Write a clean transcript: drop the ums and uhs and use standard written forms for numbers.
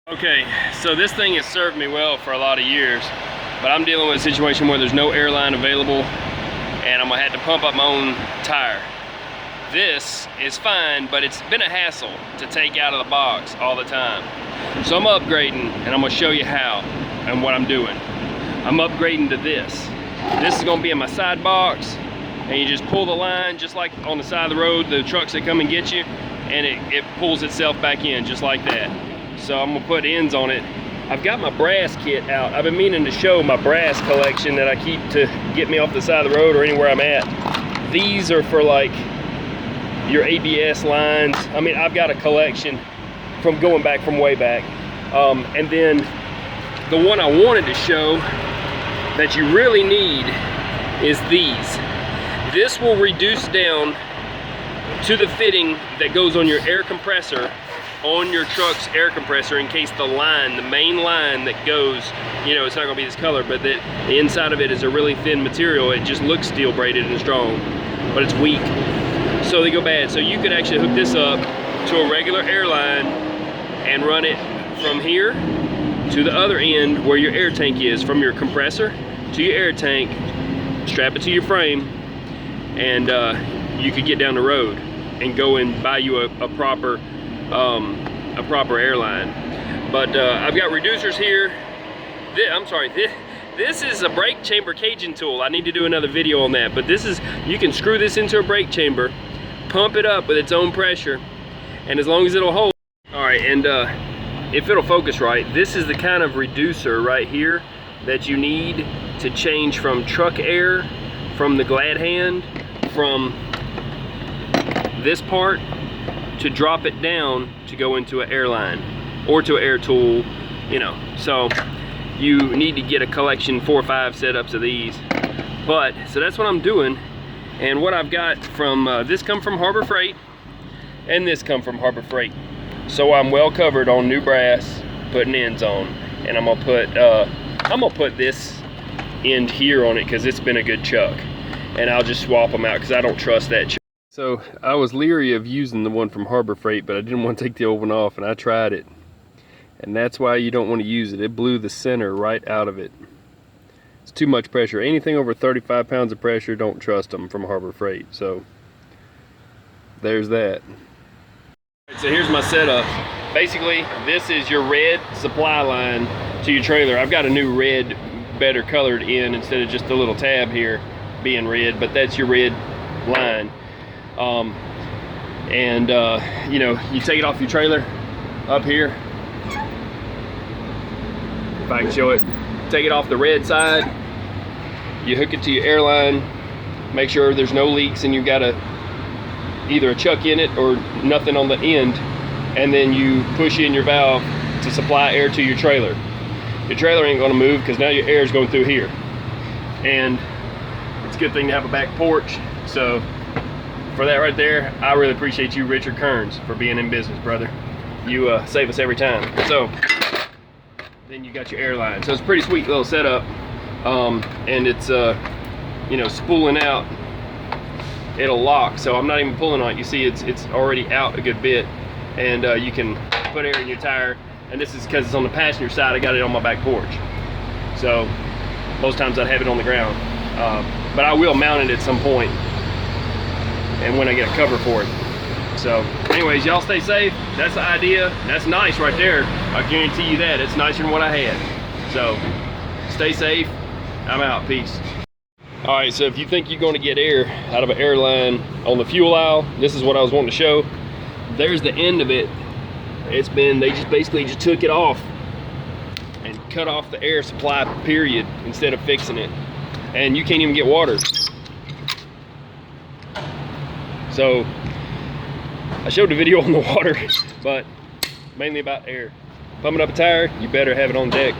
Okay, so this thing has served me well for a lot of years, but I'm dealing with a situation where there's no airline available and I'm gonna have to pump up my own tire. This is fine, but it's been a hassle to take out of the box all the time. So I'm upgrading, and I'm gonna show you how and what I'm doing. I'm upgrading to this. This is gonna be in my side box, and you just pull the line just like on the side of the road, the trucks that come and get you, and it pulls itself back in just like that. So I'm gonna put ends on it. I've got my brass kit out. I've been meaning to show my brass collection that I keep to get me off the side of the road or anywhere I'm at. These are for like your ABS lines. I mean, I've got a collection from going back from way back. And then the one I wanted to show that you really need is these. This will reduce down to the fitting that goes on your air compressor on your truck's air compressor, in case the line, the main line that goes, you know, it's not gonna be this color, but the inside of it is a really thin material. It just looks steel braided and strong, but it's weak, so they go bad. So you could actually hook this up to a regular airline and run it from here to the other end where your air tank is, from your compressor to your air tank, strap it to your frame, and you could get down the road and go and buy you a proper airline. But I've got reducers here. This is a brake chamber caging tool. I need to do another video on that, but this is, you can screw this into a brake chamber, pump it up with its own pressure, and as long as it'll hold. All right, and if it'll focus right, this is the kind of reducer right here that you need to change from truck air, from the glad hand, from this part, to drop it down to go into an airline or to an air tool, you know. So you need to get a collection, 4 or 5 setups of these. But so that's what I'm doing, and what I've got from this come from Harbor Freight, and this come from Harbor Freight. So I'm well covered on new brass, putting ends on, and I'm gonna put this end here on it because it's been a good chuck, and I'll just swap them out because I don't trust that chuck. So I was leery of using the one from Harbor Freight, but I didn't want to take the old one off, and I tried it. And that's why you don't want to use it. It blew the center right out of it. It's too much pressure. Anything over 35 pounds of pressure, don't trust them from Harbor Freight. So there's that. So here's my setup. Basically, this is your red supply line to your trailer. I've got a new red, better colored end instead of just the little tab here being red, but that's your red line. You know, you take it off your trailer up here, if I can show it. Take it off the red side, you hook it to your airline, make sure there's no leaks, and you've got either a chuck in it or nothing on the end, and then you push in your valve to supply air to your trailer. Your trailer ain't gonna move because now your air is going through here, and it's a good thing to have a back porch. So for that right there, I really appreciate you, Richard Kearns, for being in business, brother. You save us every time. So then you got your airline. So it's a pretty sweet little setup, and it's you know, spooling out, it'll lock. So I'm not even pulling on it. You see, it's already out a good bit, and you can put air in your tire. And this is because it's on the passenger side. I got it on my back porch. So most times I'd have it on the ground, but I will mount it at some point, and when I get a cover for it. So anyways, y'all stay safe. That's the idea. That's nice right there. I guarantee you that. It's nicer than what I had. So stay safe. I'm out. Peace. All right, so if you think you're going to get air out of an airline on the fuel aisle, this is what I was wanting to show. There's the end of it. They just basically took it off and cut off the air supply, period, instead of fixing it. And you can't even get water. So I showed the video on the water, but mainly about air. Pumping up a tire, you better have it on deck.